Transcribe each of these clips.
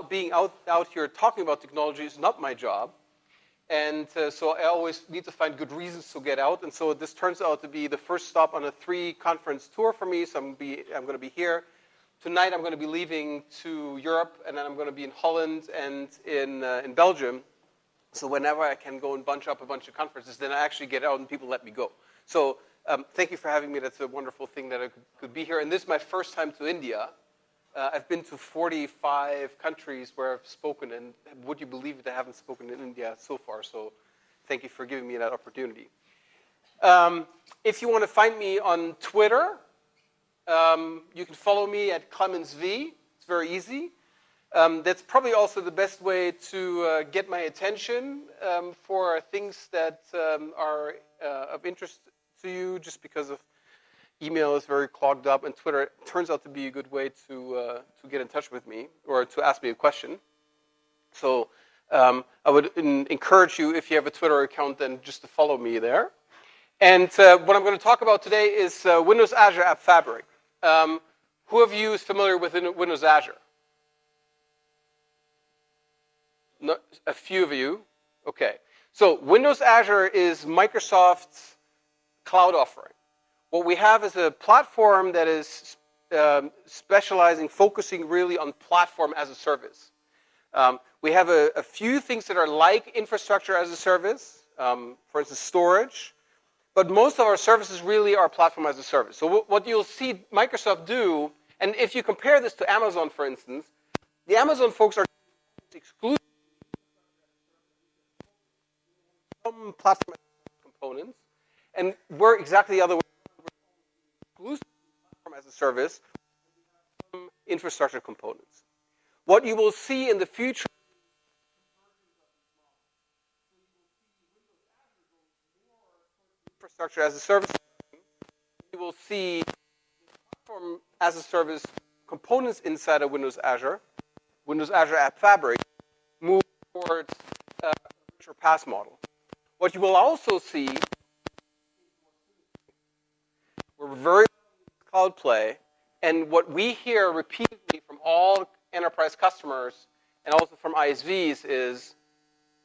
being out here talking about technology is not my job. And so I always need to find good reasons to get out. And so this turns out to be the first stop on a 3-conference tour for me. So I'm going to be here. Tonight I'm going to be leaving to Europe, and then I'm going to be in Holland and in Belgium. So whenever I can go and bunch up a bunch of conferences, then I actually get out and people let me go. So thank you for having me. That's a wonderful thing that I could be here. And this is my first time to India. I've been to 45 countries where I've spoken, and would you believe it, I haven't spoken in India so far. So thank you for giving me that opportunity. If you want to find me on Twitter, you can follow me at Clemens V. It's very easy. That's probably also the best way to get my attention for things that are of interest to you, just because of email is very clogged up, and Twitter turns out to be a good way to get in touch with me or to ask me a question. So I would encourage you, if you have a Twitter account, then just to follow me there. And what I'm going to talk about today is Windows Azure AppFabric. Who of you is familiar with Windows Azure? No, a few of you. Okay. So Windows Azure is Microsoft's cloud offering. What we have is a platform that is focusing really on platform as a service. We have a few things that are like infrastructure as a service, for instance, storage. But most of our services really are platform as a service. So what you'll see Microsoft do, and if you compare this to Amazon, for instance, the Amazon folks are exclusive from platform components, and we're exactly the other way. Exclusive platform as a service, from infrastructure components. What you will see in the future infrastructure as a service, you will see platform as a service components inside of Windows Azure AppFabric, move towards a richer PaaS model. What you will also see, we're very cloud play, and what we hear repeatedly from all enterprise customers and also from ISVs is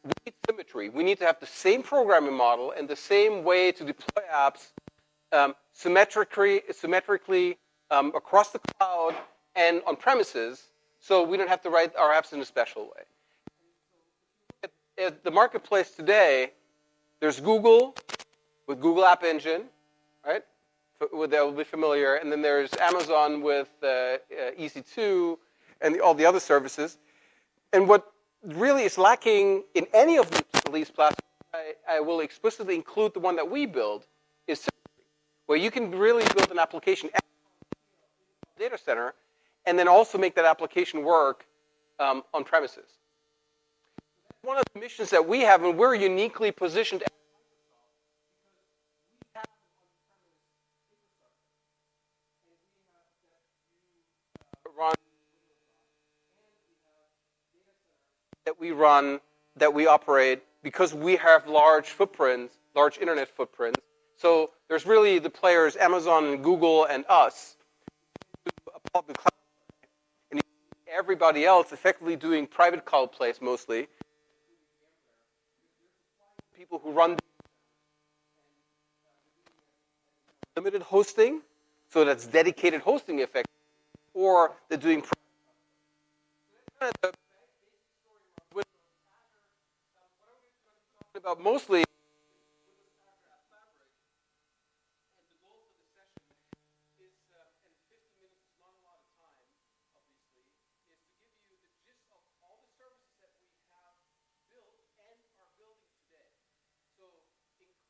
we need symmetry. We need to have the same programming model and the same way to deploy apps symmetrically across the cloud and on premises, so we don't have to write our apps in a special way. At the marketplace today, there's Google with Google App Engine, right? That will be familiar. And then there's Amazon with EC2 and all the other services. And what really is lacking in any of these platforms, I will explicitly include the one that we build, is symmetry, where you can really build an application data center and then also make that application work on premises. One of the missions that we have, and we're uniquely positioned at that we operate, because we have large footprints, large internet footprints. So there's really the players, Amazon and Google and us, a public cloud, and everybody else effectively doing private cloud plays mostly. People who run limited hosting, so that's dedicated hosting effect, or they're doing about mostly and the goal for the session is, and 50 minutes is not a lot of time, obviously, is to give you the gist of all the services that we have built and are building today. So in addition to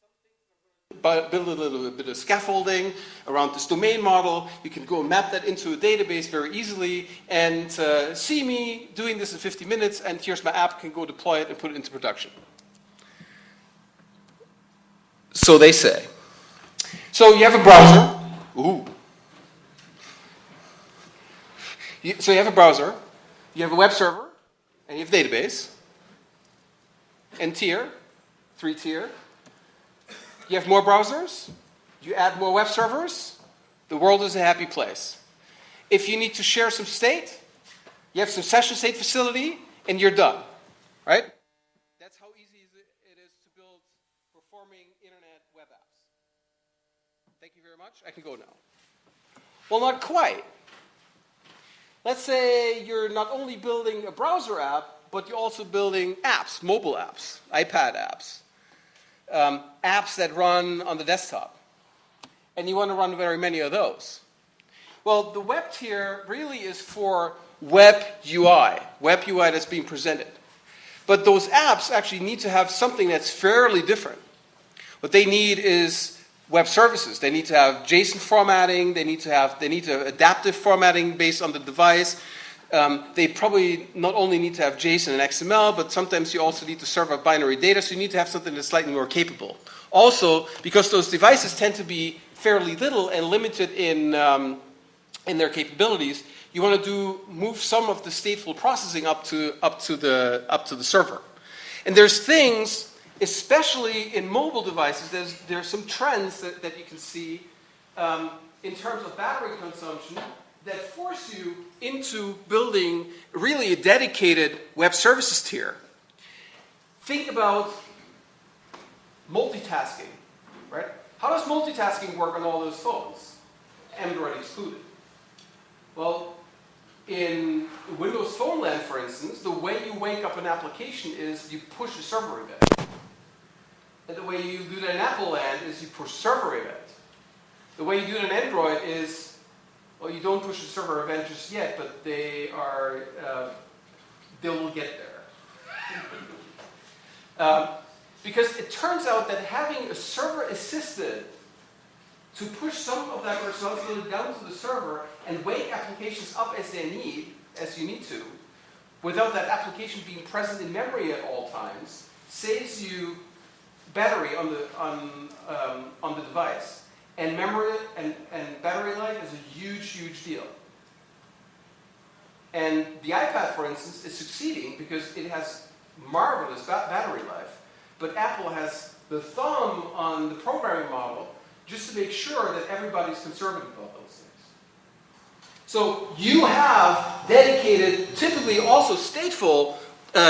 some things I'm going to build a little bit of scaffolding around this domain model, you can go and map that into a database very easily and see me doing this in 50 minutes, and here's my app, can go deploy it and put it into production. So they say. So you have a browser. Ooh. So you have a browser, you have a web server, and you have a database. N-tier, 3-tier. You have more browsers, you add more web servers, the world is a happy place. If you need to share some state, You have some session state facility, and you're done, right? That's how easy it is to build performing internet web apps. Thank you very much. I can go now. Well, not quite. Let's say you're not only building a browser app, but you're also building apps, mobile apps, iPad apps, apps that run on the desktop. And you want to run very many of those. Well, the web tier really is for web UI that's being presented. But those apps actually need to have something that's fairly different. What they need is web services. They need to have JSON formatting. They need to have adaptive formatting based on the device. They probably not only need to have JSON and XML, but sometimes you also need to serve up binary data, so you need to have something that's slightly more capable. Also, because those devices tend to be fairly little and limited in their capabilities, you want to move some of the stateful processing up to the server. And there's things, especially in mobile devices, there's some trends that you can see in terms of battery consumption that force you into building really a dedicated web services tier. Think about multitasking, right? How does multitasking work on all those phones, Android excluded? Well, in Windows Phone Land, for instance, the way you wake up an application is you push a server event. And the way you do that in Apple Land is you push server event. The way you do it in Android is, well, you don't push a server event just yet, but they will get there. Because it turns out that having a server assisted to push some of that responsibility down to the server and wake applications up as you need to, without that application being present in memory at all times, saves you battery on the device. And memory and battery life is a huge, huge deal. And the iPad, for instance, is succeeding because it has marvelous battery life. But Apple has the thumb on the programming model just to make sure that everybody's conservative about those things. So you have dedicated, typically also stateful,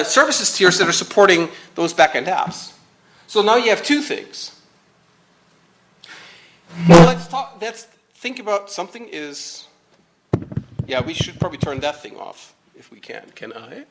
services tiers that are supporting those backend apps. So now you have two things. Well, let's think about something is, yeah, we should probably turn that thing off if we can. Can I?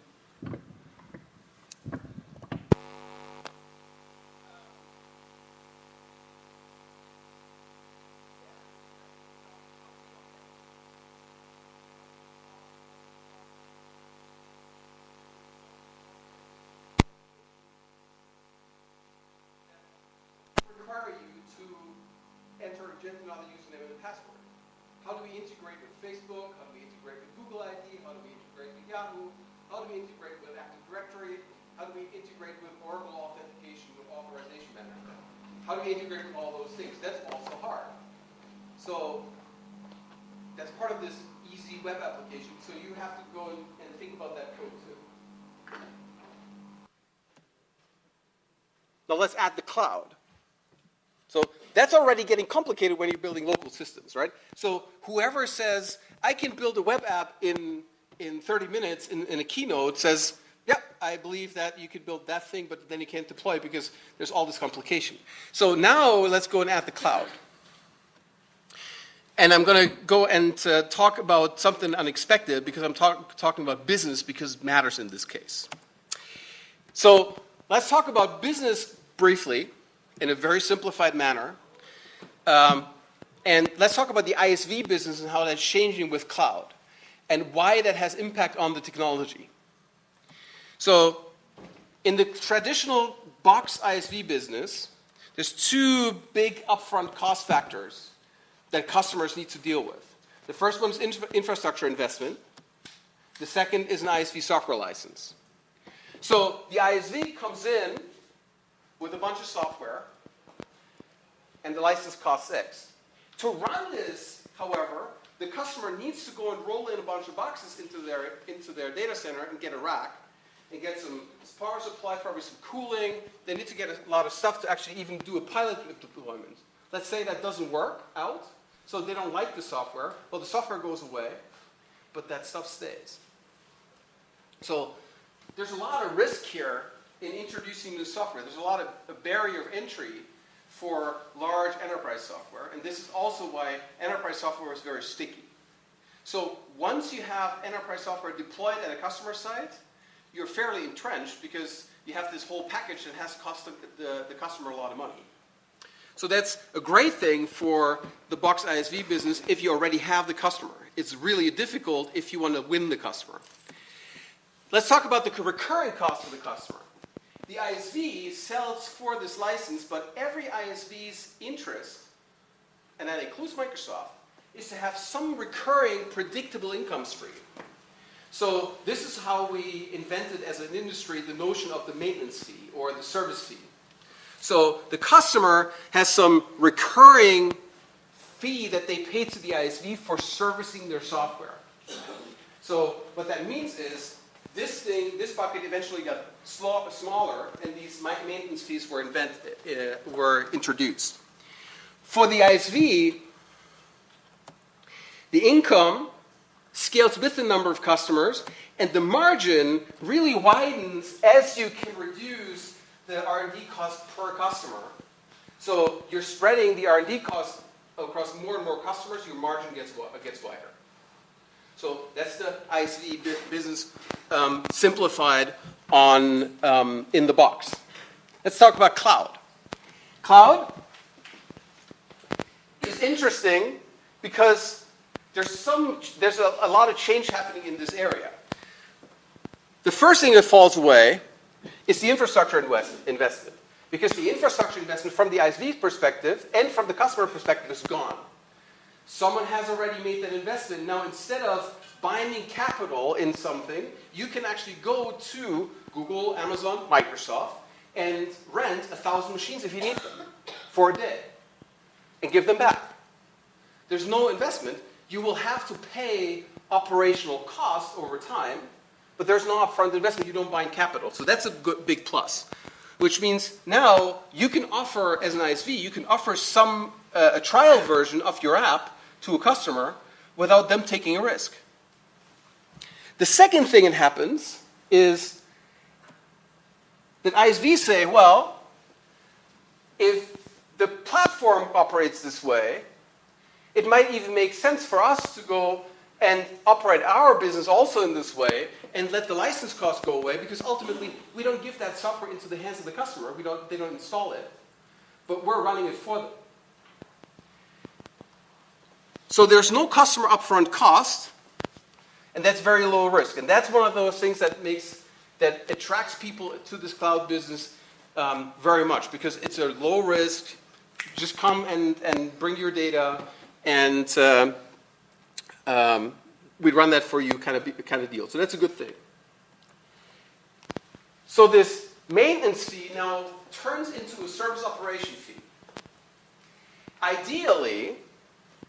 Require you to enter another username and a password. How do we integrate with Facebook? How do we integrate with Google ID? How do we integrate with Yahoo? How do we integrate with Active Directory? How do we integrate with Oracle authentication with authorization management? How do we integrate with all those things? That's also hard. So that's part of this easy web application. So you have to go and think about that code too. Now let's add the cloud. So that's already getting complicated when you're building local systems, right? So whoever says, I can build a web app in 30 minutes in a keynote says, yep, I believe that you could build that thing, but then you can't deploy it because there's all this complication. So now let's go and add the cloud. And I'm going to go and talk about something unexpected because I'm talking about business because it matters in this case. So let's talk about business briefly, in a very simplified manner. And let's talk about the ISV business and how that's changing with cloud and why that has impact on the technology. So in the traditional box ISV business, there's two big upfront cost factors that customers need to deal with. The first one is infrastructure investment. The second is an ISV software license. So the ISV comes in with a bunch of software, and the license costs X. To run this, however, the customer needs to go and roll in a bunch of boxes into their data center and get a rack, and get some power supply, probably some cooling. They need to get a lot of stuff to actually even do a pilot deployment. Let's say that doesn't work out, so they don't like the software. Well, the software goes away, but that stuff stays. So there's a lot of risk here in introducing new software. There's a lot of a barrier of entry for large enterprise software, and this is also why enterprise software is very sticky. So once you have enterprise software deployed at a customer site, you're fairly entrenched because you have this whole package that has cost the customer a lot of money. So that's a great thing for the box ISV business if you already have the customer. It's really difficult if you want to win the customer. Let's talk about the recurring cost of the customer. The ISV sells for this license, but every ISV's interest, and that includes Microsoft, is to have some recurring, predictable income stream. So this is how we invented as an industry the notion of the maintenance fee or the service fee. So the customer has some recurring fee that they pay to the ISV for servicing their software. So what that means is this bucket eventually got smaller, and these maintenance fees were introduced. For the ISV, the income scales with the number of customers, and the margin really widens as you can reduce the R&D cost per customer. So you're spreading the R&D cost across more and more customers, your margin gets wider. So that's the ISV business simplified in the box. Let's talk about cloud. Cloud is interesting because there's a lot of change happening in this area. The first thing that falls away is the infrastructure investment. Because the infrastructure investment from the ISV perspective and from the customer perspective is gone. Someone has already made that investment. Now, instead of binding capital in something, you can actually go to Google, Amazon, Microsoft, and rent 1,000 machines if you need them for a day and give them back. There's no investment. You will have to pay operational costs over time, but there's no upfront investment. You don't bind capital. So that's a big plus, which means now you can offer, as an ISV, you can offer a trial version of your app to a customer without them taking a risk. The second thing that happens is that ISVs say, well, if the platform operates this way, it might even make sense for us to go and operate our business also in this way and let the license costs go away, because ultimately we don't give that software into the hands of the customer. They don't install it, but we're running it for them. So there's no customer upfront cost, and that's very low risk. And that's one of those things that attracts people to this cloud business very much, because it's a low risk. Just come and bring your data, and we run that for you kind of deal. So that's a good thing. So this maintenance fee now turns into a service operation fee. Ideally,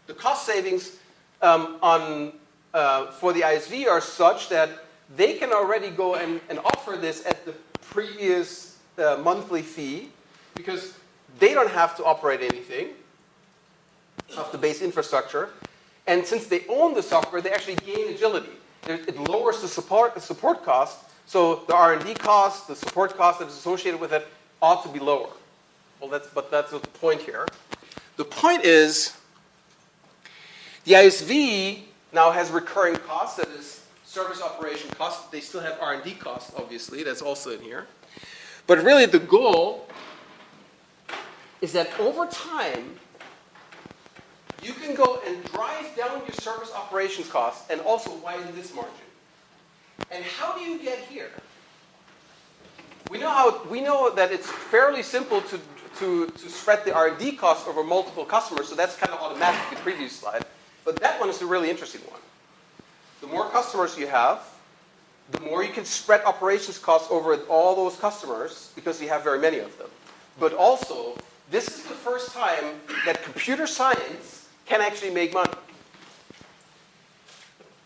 the cost savings for the ISV are such that they can already go and offer this at the previous monthly fee, because they don't have to operate anything of the base infrastructure. And since they own the software, they actually gain agility. It lowers the support cost, so the R&D cost, the support cost that is associated with it ought to be lower. Well, that's not the point here. The point is, the ISV now has recurring costs, that is service operation costs. They still have R&D costs, obviously. That's also in here. But really the goal is that over time, you can go and drive down your service operations costs and also widen this margin. And how do you get here? We know that it's fairly simple to spread the R&D costs over multiple customers, so that's kind of automatic in the previous slide. But that one is a really interesting one. The more customers you have, the more you can spread operations costs over all those customers, because you have very many of them. But also, this is the first time that computer science can actually make money.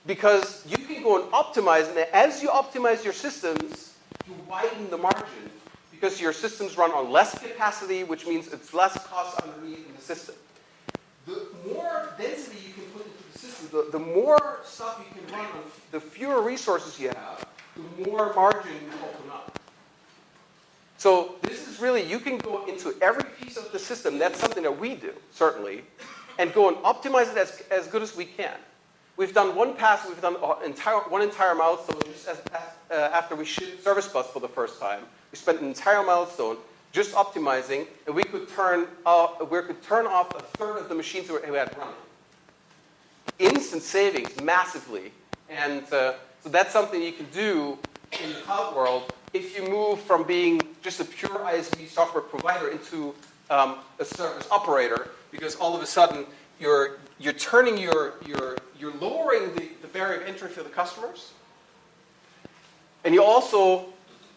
Because you can go and optimize, and as you optimize your systems, you widen the margin, because your systems run on less capacity, which means it's less cost underneath in the system. The more density you can put into the system, the more stuff you can run on, the fewer resources you have, the more margin you open up. So this is really, you can go into every piece of the system, that's something that we do, certainly, and go and optimize it as good as we can. We've done one pass, we've done one entire milestone just after we shipped Service Bus for the first time. We spent an entire milestone just optimizing, and we could turn off a third of the machines we had running. Instant savings, massively. And so that's something you can do in the cloud world if you move from being just a pure ISV software provider into a service operator, because all of a sudden you're lowering the barrier of entry for the customers, and you also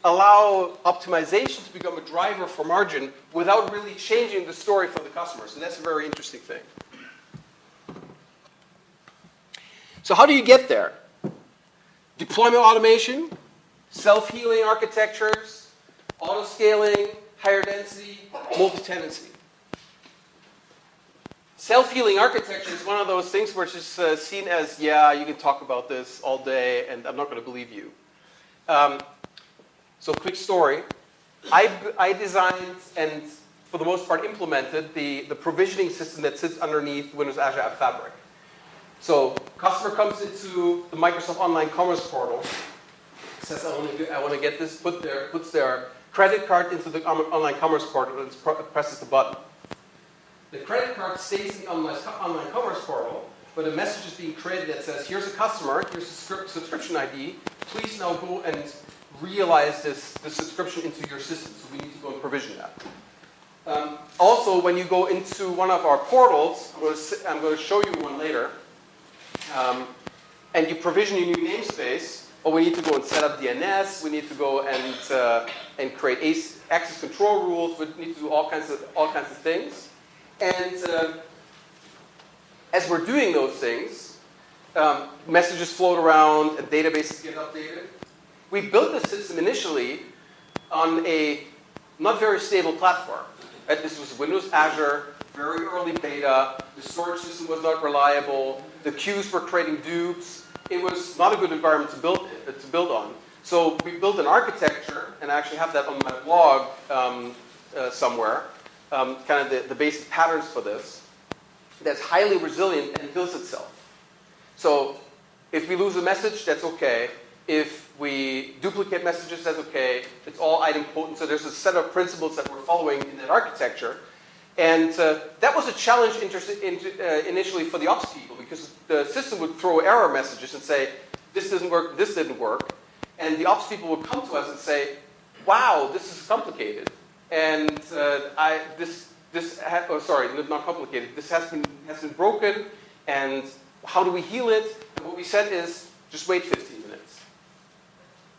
allow optimization to become a driver for margin without really changing the story for the customers, and that's a very interesting thing. So how do you get there? Deployment automation, self-healing architectures, auto-scaling, higher density, multi-tenancy. Self-healing architecture is one of those things where it's just seen as, yeah, you can talk about this all day, and I'm not going to believe you. So quick story. I designed and, for the most part, implemented the provisioning system that sits underneath Windows Azure AppFabric. So customer comes into the Microsoft Online Commerce portal, says, I want to get this, puts their credit card into the Online Commerce portal, and presses the button. The credit card stays in the Online Commerce portal, but a message is being created that says, here's a customer, here's a subscription ID, please now go and realize this subscription into your system, so we need to go and provision that. Also, when you go into one of our portals, I'm going to show you one later, and you provision your new namespace, or we need to go and set up DNS, we need to go and create access control rules, we need to do all kinds of things. And as we're doing those things, messages float around, and databases get updated. We built the system initially on a not very stable platform. Right? This was Windows Azure, very early beta. The storage system was not reliable. The queues were creating dupes. It was not a good environment to build on. So we built an architecture, and I actually have that on my blog somewhere, kind of the basic patterns for this, that's highly resilient and heals itself. So if we lose a message, that's okay. If we duplicate messages, that's okay. It's all idempotent. So there's a set of principles that we're following in that architecture. And that was a challenge initially for the ops people, because the system would throw error messages and say, this doesn't work, this didn't work. And the ops people would come to us and say, wow, this is complicated. And not complicated. This has been broken, and how do we heal it? And what we said is, just wait 15 minutes.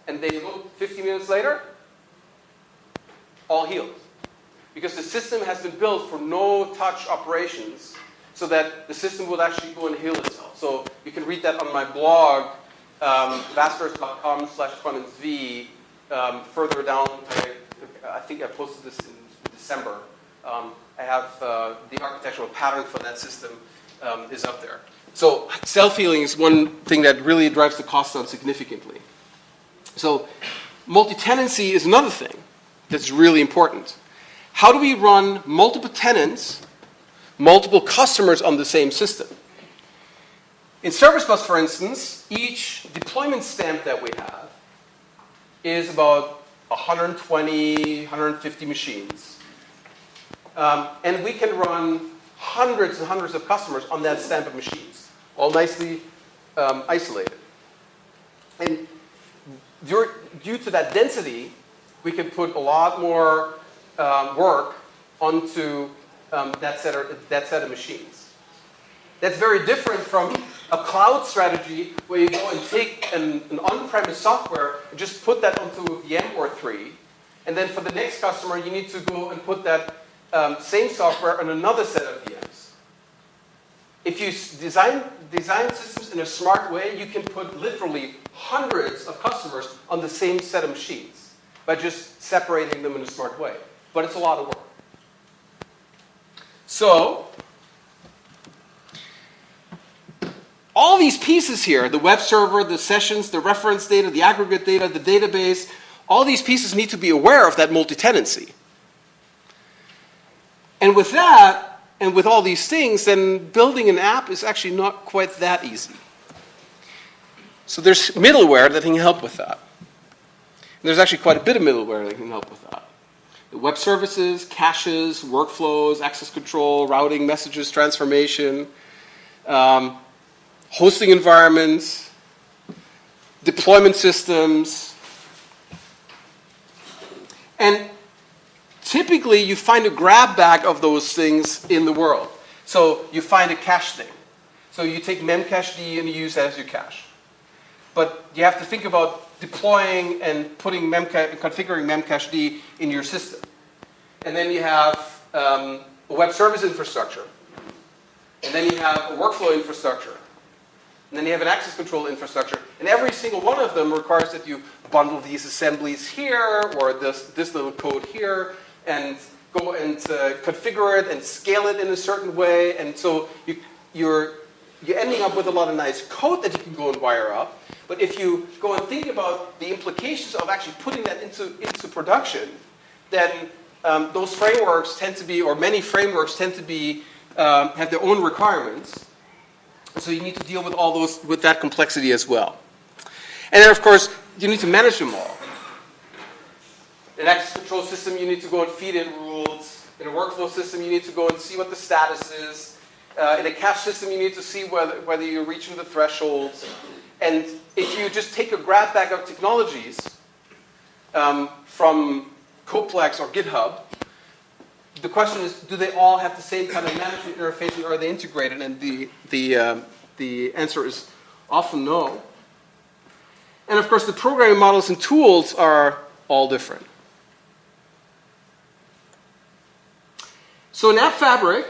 And they look 15 minutes later, all healed. Because the system has been built for no-touch operations, so that the system will actually go and heal itself. So you can read that on my blog, vasters.com/ClemensV. Further down, I think I posted this in December. I have the architectural pattern for that system is up there. So self-healing is one thing that really drives the cost down significantly. So multi-tenancy is another thing that's really important. How do we run multiple tenants, multiple customers on the same system? In Service Bus, for instance, each deployment stamp that we have is about 120, 150 machines. And we can run hundreds and hundreds of customers on that stamp of machines, all nicely isolated. And due to that density, we can put a lot more work onto that set of machines. That's very different from a cloud strategy where you go and take an on-premise software and just put that onto a VM or three, and then for the next customer, you need to go and put that same software on another set of VMs. If you design systems in a smart way, you can put literally hundreds of customers on the same set of machines by just separating them in a smart way. But it's a lot of work. So, all these pieces here, the web server, the sessions, the reference data, the aggregate data, the database, all these pieces need to be aware of that multi-tenancy. And with that, and with all these things, then building an app is actually not quite that easy. So there's middleware that can help with that. And there's actually quite a bit of middleware that can help with that. The web services, caches, workflows, access control, routing, messages, transformation, hosting environments, deployment systems. And typically, you find a grab bag of those things in the world. So you find a cache thing. So you take memcached and you use that as your cache. But you have to think about deploying and configuring memcached in your system. And then you have a web service infrastructure. And then you have a workflow infrastructure. And then you have an access control infrastructure. And every single one of them requires that you bundle these assemblies here, or this little code here, and go and configure it and scale it in a certain way. And so you're ending up with a lot of nice code that you can go and wire up. But if you go and think about the implications of actually putting that into production, then those frameworks tend to be, or many frameworks tend to be, have their own requirements. So you need to deal with all those, with that complexity as well. And then, of course, you need to manage them all. In an access control system, you need to go and feed in rules. In a workflow system, you need to go and see what the status is. In a cache system, you need to see whether you're reaching the thresholds. And if you just take a grab bag of technologies from Coplex or GitHub, the question is, do they all have the same kind of management interface, and are they integrated? And the answer is often no. And of course, the programming models and tools are all different. So in AppFabric,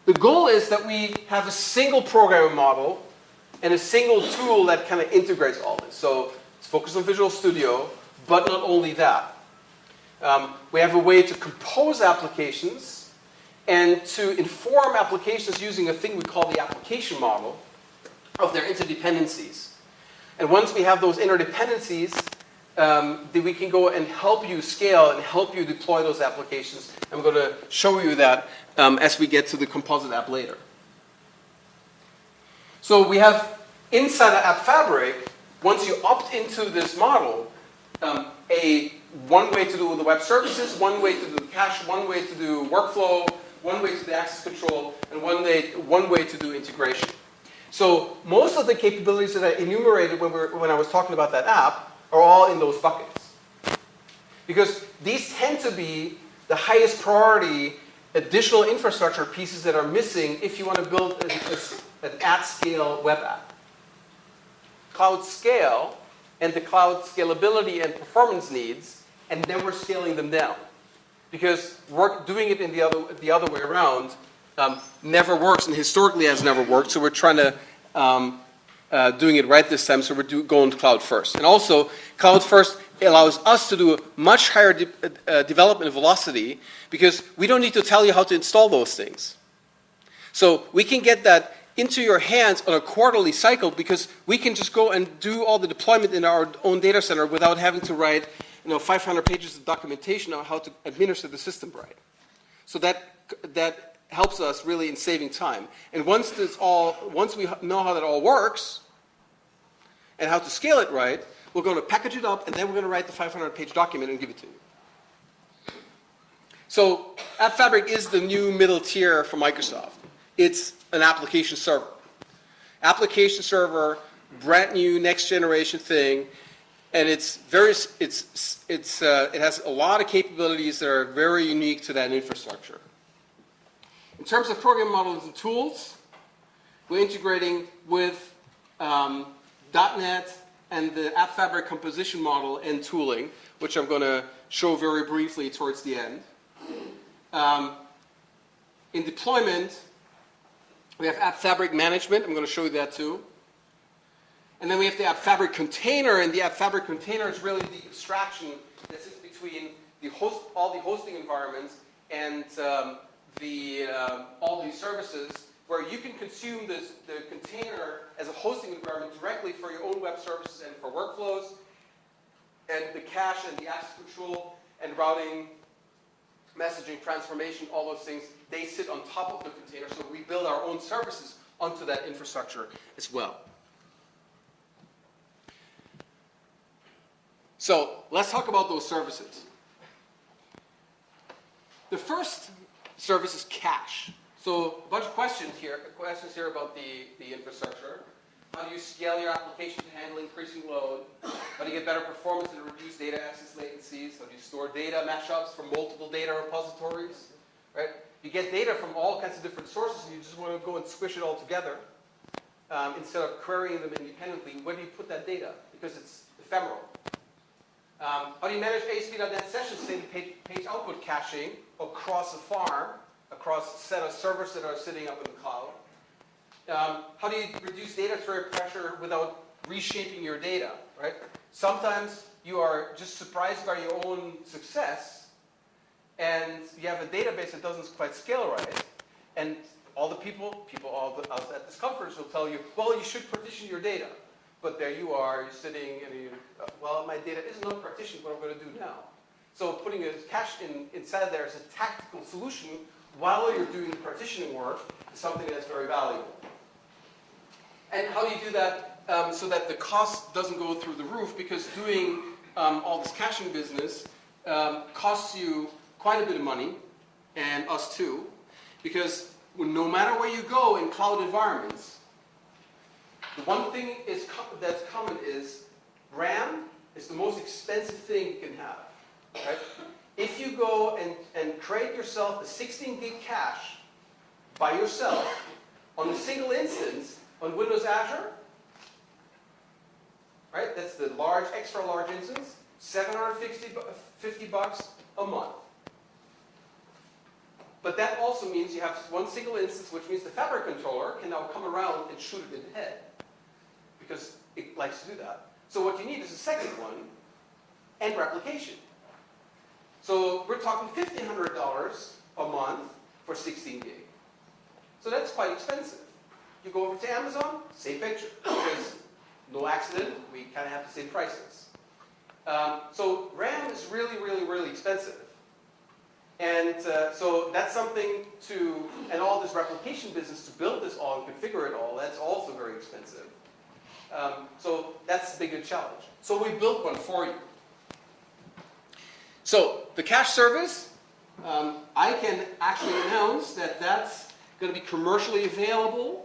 the goal is that we have a single programming model and a single tool that kind of integrates all this. So it's focused on Visual Studio, but not only that. We have a way to compose applications and to inform applications using a thing we call the application model of their interdependencies. And once we have those interdependencies, then we can go and help you scale and help you deploy those applications. I'm going to show you that as we get to the composite app later. So we have inside of AppFabric, once you opt into this model, one way to do the web services, one way to do the cache, one way to do workflow, one way to do access control, and one way to do integration. So most of the capabilities that I enumerated when I was talking about that app are all in those buckets. Because these tend to be the highest priority additional infrastructure pieces that are missing if you want to build an at-scale web app. Cloud scale and the cloud scalability and performance needs, and then we're scaling them down. Because doing it in the other way around never works, and historically has never worked, so we're trying to doing it right this time, so we're going to cloud first. And also, cloud first allows us to do a much higher development velocity, because we don't need to tell you how to install those things. So we can get that into your hands on a quarterly cycle, because we can just go and do all the deployment in our own data center without having to write 500 pages of documentation on how to administer the system right. So that helps us really in saving time. And once we know how that all works and how to scale it right, we're going to package it up, and then we're going to write the 500-page document and give it to you. So AppFabric is the new middle tier for Microsoft. It's an application server. Application server, brand new, next generation thing, and it has a lot of capabilities that are very unique to that infrastructure. In terms of programming models and tools, we're integrating with .NET and the AppFabric composition model and tooling, which I'm going to show very briefly towards the end. In deployment, we have AppFabric management. I'm going to show you that too. And then we have the AppFabric container, and the AppFabric container is really the abstraction that sits between all the hosting environments and all these services where you can consume the container as a hosting environment directly for your own web services and for workflows, and the cache and the access control and routing, messaging, transformation, all those things, they sit on top of the container. So we build our own services onto that infrastructure as well. So let's talk about those services. The first service is cache. So a bunch of questions here about the infrastructure. How do you scale your application to handle increasing load? How do you get better performance and reduce data access latencies? How do you store data mashups from multiple data repositories? Right? You get data from all kinds of different sources, and you just want to go and squish it all together instead of querying them independently. Where do you put that data? Because it's ephemeral. How do you manage ASP.NET session state page output caching across a farm, across a set of servers that are sitting up in the cloud? How do you reduce data storage pressure without reshaping your data, right? Sometimes you are just surprised by your own success, and you have a database that doesn't quite scale right, and all the people at this conference will tell you, well, you should partition your data. But there you are, you're sitting, and well, my data is not partitioned, what am I going to do now? So putting a cache inside there as a tactical solution while you're doing the partitioning work is something that's very valuable. And how do you do that so that the cost doesn't go through the roof? Because doing all this caching business costs you quite a bit of money, and us too, because no matter where you go in cloud environments, the one thing that's common is RAM is the most expensive thing you can have. Right? If you go and create yourself a 16 gig cache by yourself on a single instance on Windows Azure, right? That's the extra large instance, $750 a month. But that also means you have one single instance, which means the Fabric controller can now come around and shoot it in the head, because it likes to do that. So what you need is a second one and replication. So we're talking $1,500 a month for 16 gig. So that's quite expensive. You go over to Amazon, same picture, because no accident, we kind of have the same prices. So RAM is really, really, really expensive. And so that's something and all this replication business to build this all and configure it all, that's also very expensive. So that's a bigger challenge. So we built one for you. So the cache service, I can actually announce that that's going to be commercially available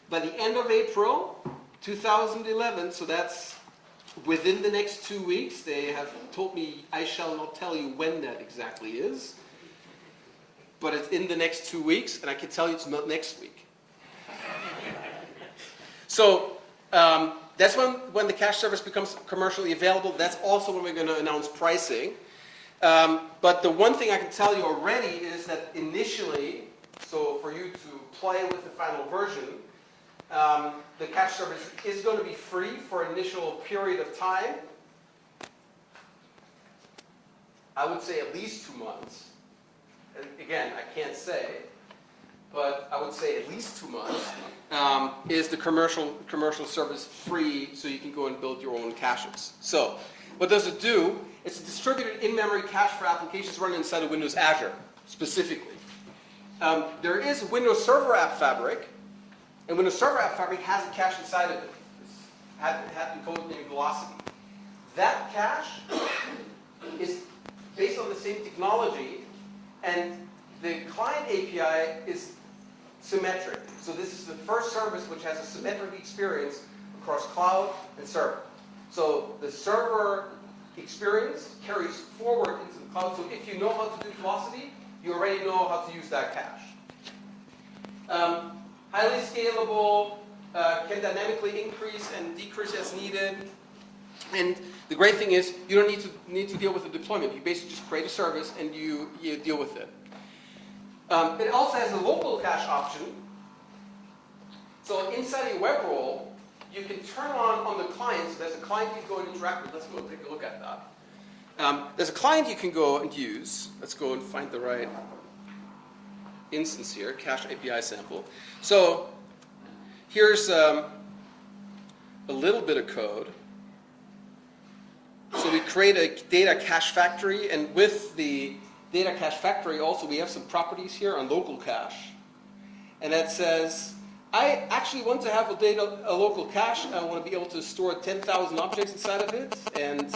by the end of April 2011. So that's within the next 2 weeks. They have told me I shall not tell you when that exactly is. But it's in the next 2 weeks, and I can tell you it's not next week. So that's when the cache service becomes commercially available. That's also when we're going to announce pricing. But the one thing I can tell you already is that initially, so for you to play with the final version, the cache service is going to be free for an initial period of time. I would say at least 2 months. And again, I can't say, but I would say at least 2 months is the commercial service free, so you can go and build your own caches. So what does it do? It's a distributed in-memory cache for applications running inside of Windows Azure, specifically. There is a Windows Server AppFabric, and Windows Server AppFabric has a cache inside of it. It's had the code named Velocity. That cache is based on the same technology, and the client API is symmetric. So this is the first service which has a symmetric experience across cloud and server. So the server experience carries forward into the cloud. So if you know how to do Velocity, you already know how to use that cache. Highly scalable, can dynamically increase and decrease as needed. And the great thing is, you don't need to deal with the deployment. You basically just create a service and you deal with it. It also has a local cache option. So inside your web role, you can turn on the client. So there's a client you can go and interact with. Let's go take a look at that. There's a client you can go and use. Let's go and find the right instance here, cached API sample. So here's a little bit of code. So we create a data cache factory, and with the data cache factory also we have some properties here on local cache. And that says, I actually want to have a local cache. I want to be able to store 10,000 objects inside of it, and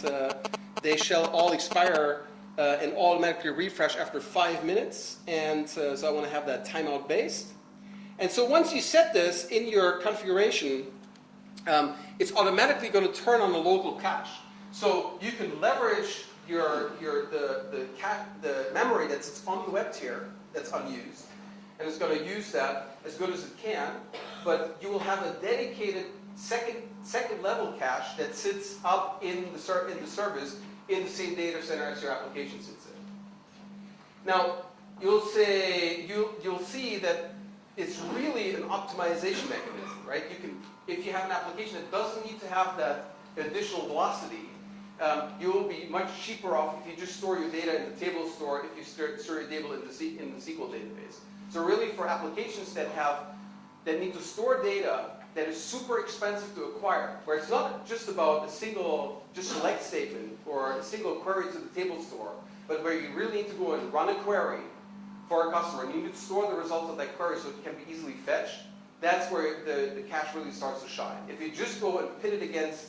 they shall all expire and automatically refresh after 5 minutes. And so I want to have that timeout based. And so once you set this in your configuration, it's automatically going to turn on the local cache. So you can leverage the memory that's on the web tier that's unused, and it's going to use that as good as it can. But you will have a dedicated second level cache that sits up in the service in the same data center as your application sits in. Now you'll see that it's really an optimization mechanism, right? If you have an application that doesn't need to have that additional velocity, you will be much cheaper off if you just store your data in the table store, if you store your table in the SQL database. So really for applications that need to store data that is super expensive to acquire, where it's not just about a single select statement or a single query to the table store, but where you really need to go and run a query for a customer, and you need to store the results of that query so it can be easily fetched, that's where the cache really starts to shine. If you just go and pit it against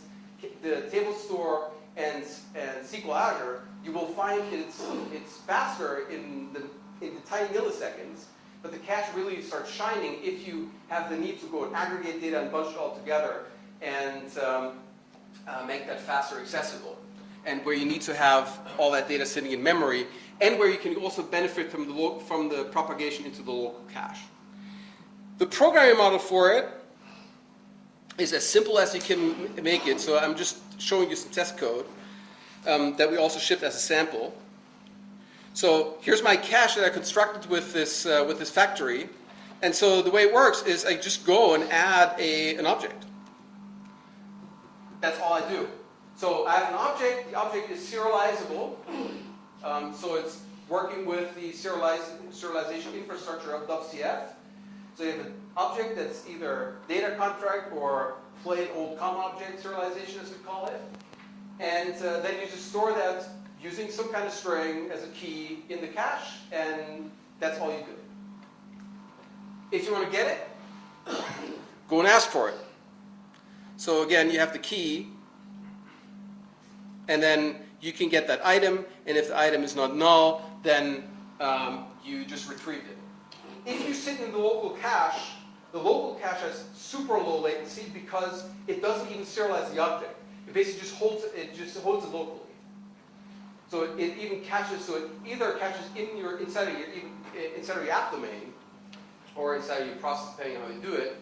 the table store and SQL Azure, you will find it's faster in the tiny milliseconds, but the cache really starts shining if you have the need to go and aggregate data and bunch it all together and make that faster accessible. And where you need to have all that data sitting in memory, and where you can also benefit from the propagation into the local cache. The programming model for it is as simple as you can make it. So I'm just showing you some test code that we also shipped as a sample. So here's my cache that I constructed with this factory. And so the way it works is I just go and add an object. That's all I do. So I have an object. The object is serializable. So it's working with the serialization infrastructure of .cf. So you have an object that's either data contract or plain old COM object serialization, as we call it. And then you just store that using some kind of string as a key in the cache, and that's all you do. If you want to get it, go and ask for it. So again, you have the key, and then you can get that item, and if the item is not null, then you just retrieve it. If you sit in the local cache has super low latency because it doesn't even serialize the object. It basically just holds it locally. So it even caches. So it either caches inside of your app domain, or inside of your process, depending on how you do it.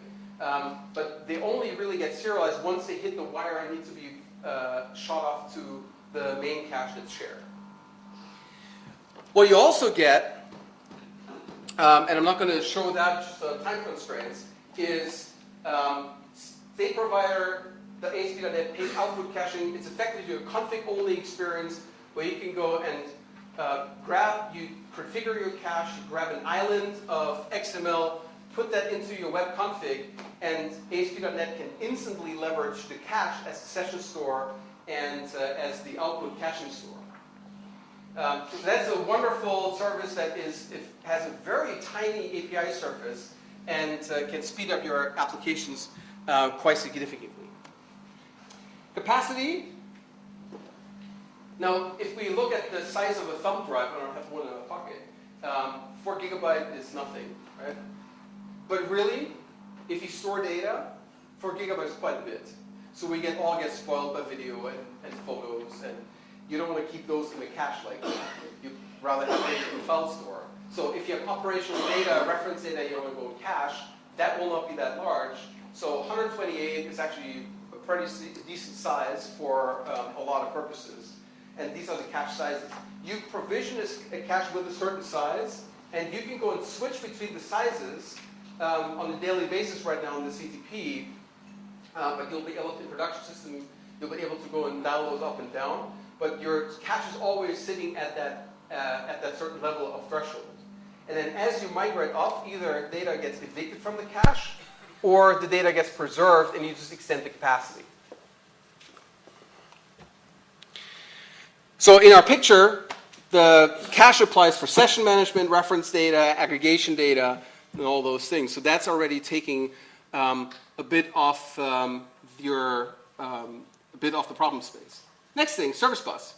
But they only really get serialized once they hit the wire and need to be shot off to the main cache that's shared. What you also get, and I'm not going to show that just on time constraints, is state provider, the ASP.NET page output caching. It's effectively a config-only experience where you can go and you configure your cache, you grab an island of XML, put that into your web config, and ASP.NET can instantly leverage the cache as the session store and as the output caching store. So that's a wonderful service that has a very tiny API surface and can speed up your applications quite significantly. Capacity. Now, if we look at the size of a thumb drive, I don't have one in a pocket, 4 GB is nothing, right? But really, if you store data, 4 GB is quite a bit. So we all get spoiled by video and photos, and you don't want to keep those in a cache like that. You'd rather have data in a file store. So if you have operational data, reference data, you want to go cache, that will not be that large. So 128 is actually a pretty decent size for a lot of purposes. And these are the cache sizes. You provision a cache with a certain size, and you can go and switch between the sizes on a daily basis right now on the CTP. But you'll be able to, in production system, you'll be able to go and dial those up and down. But your cache is always sitting at that certain level of threshold. And then as you migrate off, either data gets evicted from the cache, or the data gets preserved and you just extend the capacity. So in our picture, the cache applies for session management, reference data, aggregation data, and all those things. So that's already taking a bit off a bit off the problem space. Next thing, service bus.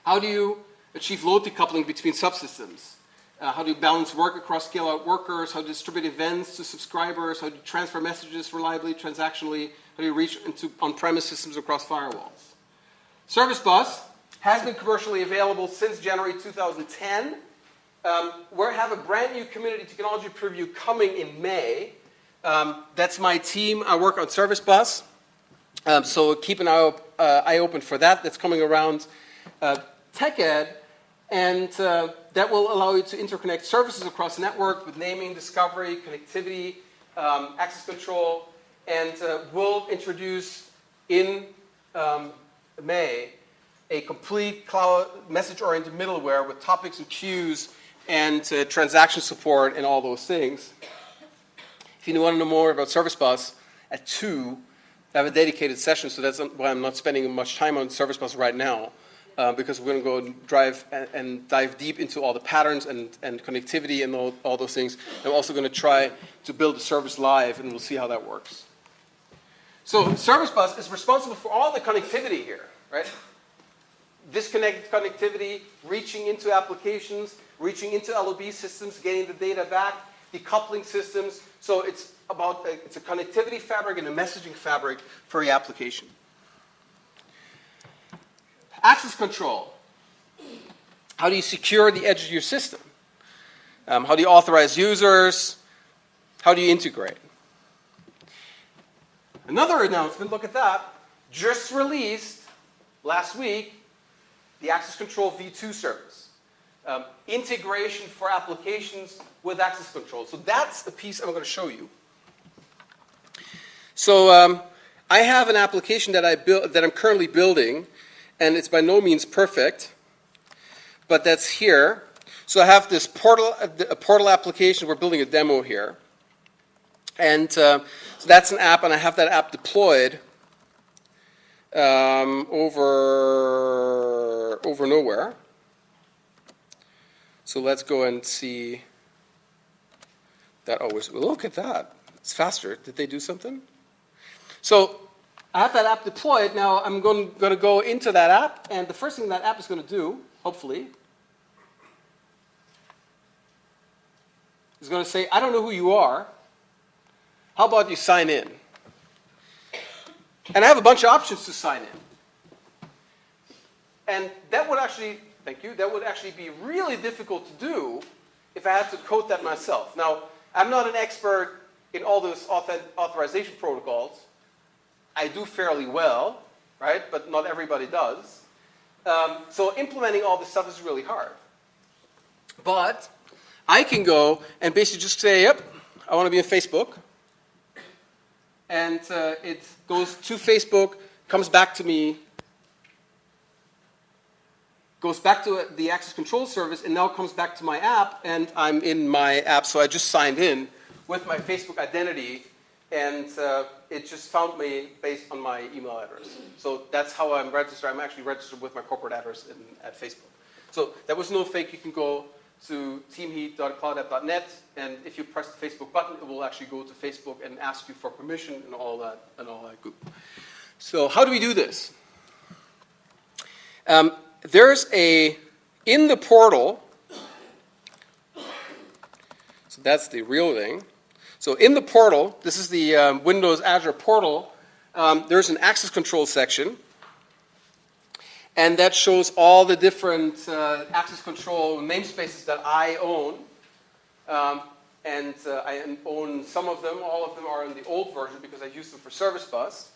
How do you achieve load decoupling between subsystems? How do you balance work across scale-out workers? How do you distribute events to subscribers? How do you transfer messages reliably, transactionally? How do you reach into on-premise systems across firewalls? Service bus has been commercially available since January 2010. We have a brand new community technology preview coming in May. That's my team. I work on service bus. So keep an eye open for that. That's coming around TechEd. And that will allow you to interconnect services across the network with naming, discovery, connectivity, access control. And we'll introduce in May a complete cloud message-oriented middleware with topics and queues and transaction support and all those things. If you want to know more about Service Bus, at 2, I have a dedicated session, so that's why I'm not spending much time on Service Bus right now, because we're going to go and dive deep into all the patterns and connectivity and all those things. I'm also going to try to build a service live, and we'll see how that works. So Service Bus is responsible for all the connectivity here, right? Disconnected connectivity, reaching into applications, reaching into LOB systems, getting the data back, decoupling systems. So it's a connectivity fabric and a messaging fabric for your application. Access control. How do you secure the edge of your system? How do you authorize users? How do you integrate? Another announcement, look at that, just released last week, the Access Control V2 service. Integration for applications with access control. So that's the piece I'm going to show you. So I have an application that I'm currently building, and it's by no means perfect, but that's here. So I have this a portal application. We're building a demo here. And so that's an app, and I have that app deployed over nowhere. So let's go and see that always. Well, look at that. It's faster. Did they do something? So I have that app deployed. Now I'm going to go into that app, and the first thing that app is going to do, hopefully, is going to say, I don't know who you are. How about you sign in? And I have a bunch of options to sign in. And that would actually, thank you, that would actually be really difficult to do if I had to code that myself. Now, I'm not an expert in all those authorization protocols. I do fairly well, right? But not everybody does. So implementing all this stuff is really hard. But I can go and basically just say, yep, I want to be in Facebook. And it goes to Facebook, comes back to me, goes back to the access control service, and now comes back to my app, and I'm in my app. So I just signed in with my Facebook identity, and it just found me based on my email address. So that's how I'm registered. I'm actually registered with my corporate address at Facebook. So that was no fake. You can go to teamheat.cloudapp.net, and if you press the Facebook button, it will actually go to Facebook and ask you for permission and all that goop. So how do we do this? There's in the portal, so that's the real thing. So in the portal, this is the Windows Azure portal, there's an access control section. And that shows all the different access control namespaces that I own. And I own some of them. All of them are in the old version because I use them for Service Bus.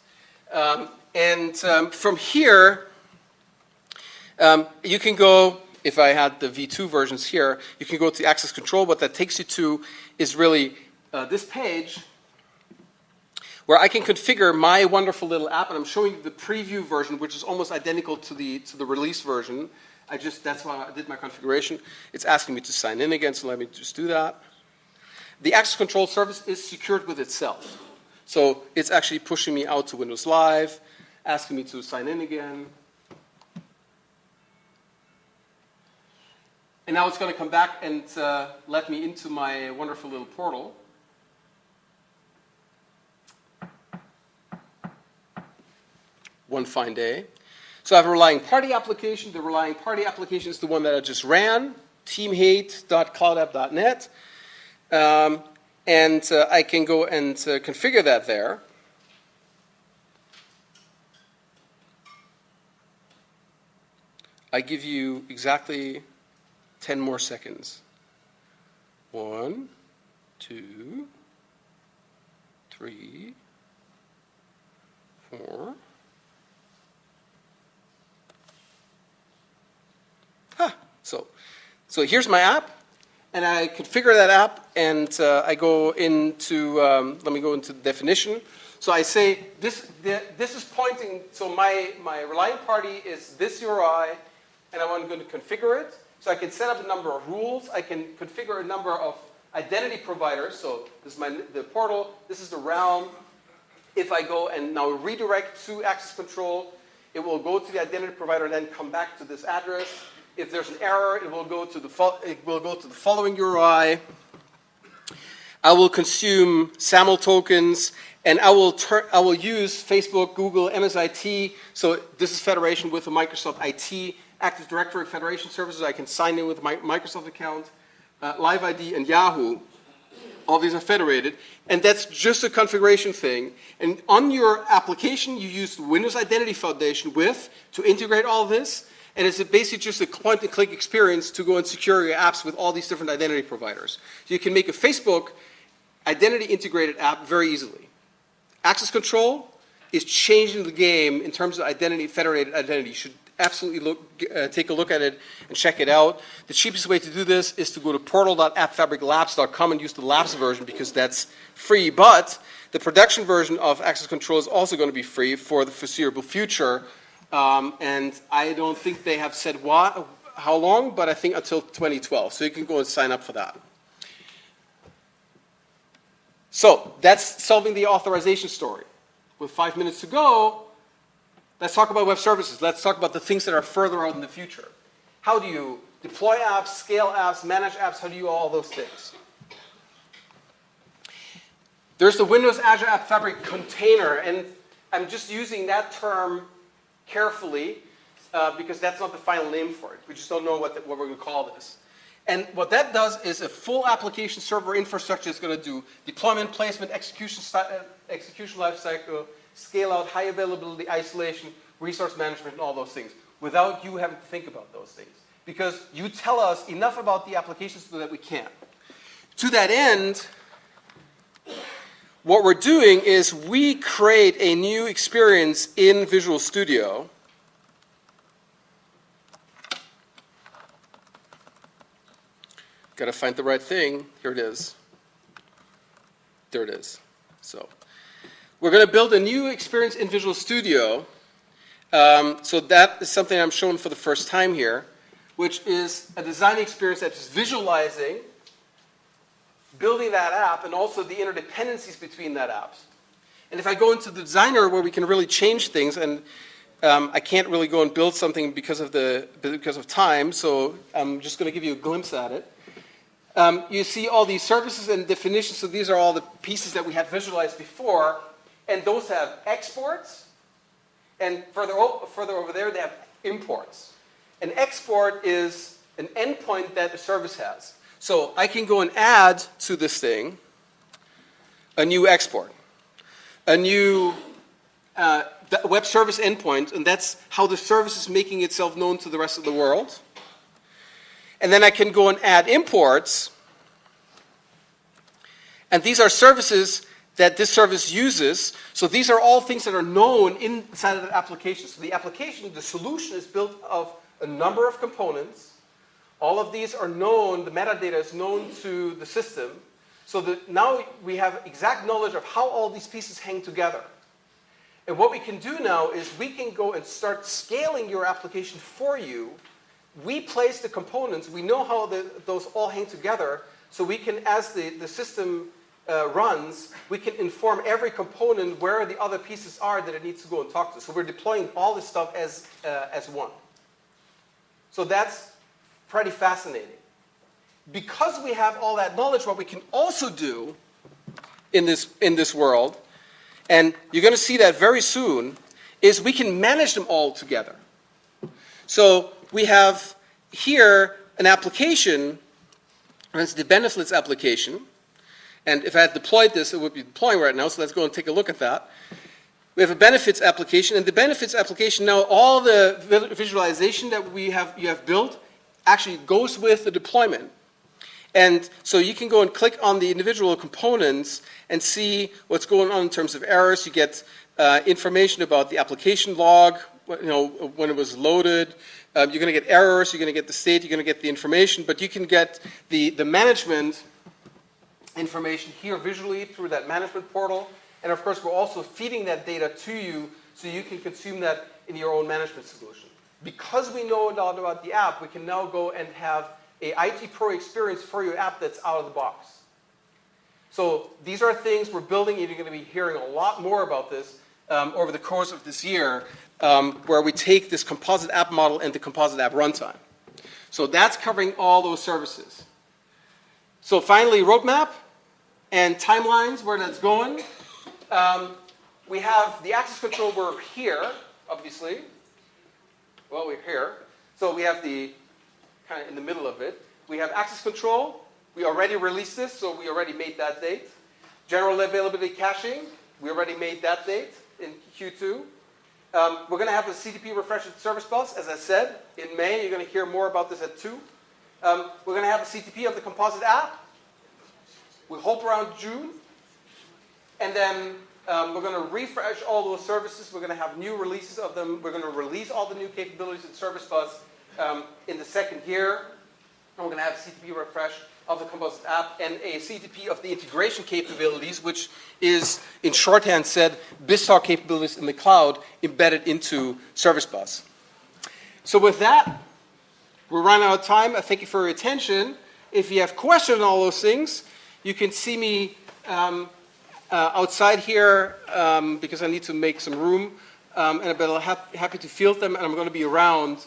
From here, you can go, if I had the V2 versions here, you can go to access control. What that takes you to is really this page, where I can configure my wonderful little app, and I'm showing you the preview version, which is almost identical to the release version. That's why I did my configuration. It's asking me to sign in again, so let me just do that. The access control service is secured with itself. So it's actually pushing me out to Windows Live, asking me to sign in again. And now it's going to come back and let me into my wonderful little portal. One fine day. So I have a relying party application. The relying party application is the one that I just ran, teamhate.cloudapp.net. And I can go and configure that there. I give you exactly 10 more seconds. 1, 2, 3, 4. So here's my app, and I configure that app, and I go into, let me go into the definition. So I say, this is pointing, so my relying party is this URI, and I'm going to configure it. So I can set up a number of rules. I can configure a number of identity providers. So this is the portal. This is the realm. If I go and now redirect to access control, it will go to the identity provider and then come back to this address. If there's an error, it will go to the following URI. I will consume SAML tokens, and I will use Facebook, Google, MSIT. So this is federation with the Microsoft IT Active Directory Federation services. I can sign in with my Microsoft account, Live ID, and Yahoo. All these are federated, and that's just a configuration thing. And on your application, you use the Windows Identity Foundation to integrate all this. And it's basically just a point-and-click experience to go and secure your apps with all these different identity providers. So you can make a Facebook identity-integrated app very easily. Access control is changing the game in terms of identity, federated identity. You should absolutely take a look at it and check it out. The cheapest way to do this is to go to portal.appfabriclabs.com and use the labs version because that's free. But the production version of access control is also going to be free for the foreseeable future. And I don't think they have said how long, but I think until 2012. So you can go and sign up for that. So that's solving the authorization story. With 5 minutes to go, let's talk about web services. Let's talk about the things that are further out in the future. How do you deploy apps, scale apps, manage apps? How do you do all those things? There's the Windows Azure AppFabric container, and I'm just using that term carefully because that's not the final name for it. We just don't know what we're going to call this. And what that does is a full application server infrastructure is going to do deployment, placement, execution lifecycle, scale out, high availability, isolation, resource management, and all those things, without you having to think about those things. Because you tell us enough about the applications so that we can. To that end, what we're doing is we create a new experience in Visual Studio. Got to find the right thing. Here it is. There it is. So we're going to build a new experience in Visual Studio. So that is something I'm showing for the first time here, which is a design experience that's visualizing building that app and also the interdependencies between that apps. And if I go into the designer where we can really change things, and I can't really go and build something because of time, so I'm just going to give you a glimpse at it. You see all these services and definitions, so these are all the pieces that we had visualized before, and those have exports, and further over there they have imports. An export is an endpoint that a service has. So I can go and add to this thing a new export, a new web service endpoint, and that's how the service is making itself known to the rest of the world. And then I can go and add imports, and these are services that this service uses. So these are all things that are known inside of the application. So the application, the solution is built of a number of components. All of these are known, the metadata is known to the system. So now we have exact knowledge of how all these pieces hang together. And what we can do now is we can go and start scaling your application for you. We place the components. We know how those all hang together. So we can, as the system runs, we can inform every component where the other pieces are that it needs to go and talk to. So we're deploying all this stuff as one. So that's pretty fascinating. Because we have all that knowledge, what we can also do in this world, and you're going to see that very soon, is we can manage them all together. So we have here an application, and it's the benefits application. And if I had deployed this, it would be deploying right now, so let's go and take a look at that. We have a benefits application, and the benefits application now, all the visualization that you have built actually goes with the deployment. And so you can go and click on the individual components and see what's going on in terms of errors. You get information about the application log, when it was loaded. You're going to get errors, you're going to get the state, you're going to get the information, but you can get the management information here visually through that management portal. And of course, we're also feeding that data to you so you can consume that in your own management solution. Because we know a lot about the app, we can now go and have a IT Pro experience for your app that's out of the box. So these are things we're building, and you're going to be hearing a lot more about this over the course of this year, where we take this composite app model and the composite app runtime. So that's covering all those services. So finally, roadmap and timelines, where that's going. We have the access control, we're here, obviously. Well, we're here. So we have the kind of in the middle of it. We have access control. We already released this, so we already made that date. General availability caching, we already made that date in Q2. We're going to have a CTP refresh at Service Bus, as I said, in May. You're going to hear more about this at 2. We're going to have a CTP of the composite app. We hope around June. And then we're going to refresh all those services. We're going to have new releases of them. We're going to release all the new capabilities in Service Bus in the second year. And we're going to have a CTP refresh of the composite app and a CTP of the integration capabilities, which is, in shorthand said, BizTalk capabilities in the cloud embedded into Service Bus. So with that, we're running out of time. I thank you for your attention. If you have questions on all those things, you can see me outside here because I need to make some room, and I'll be happy to field them, and I'm going to be around,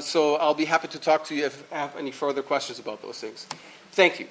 so I'll be happy to talk to you if you have any further questions about those things. Thank you.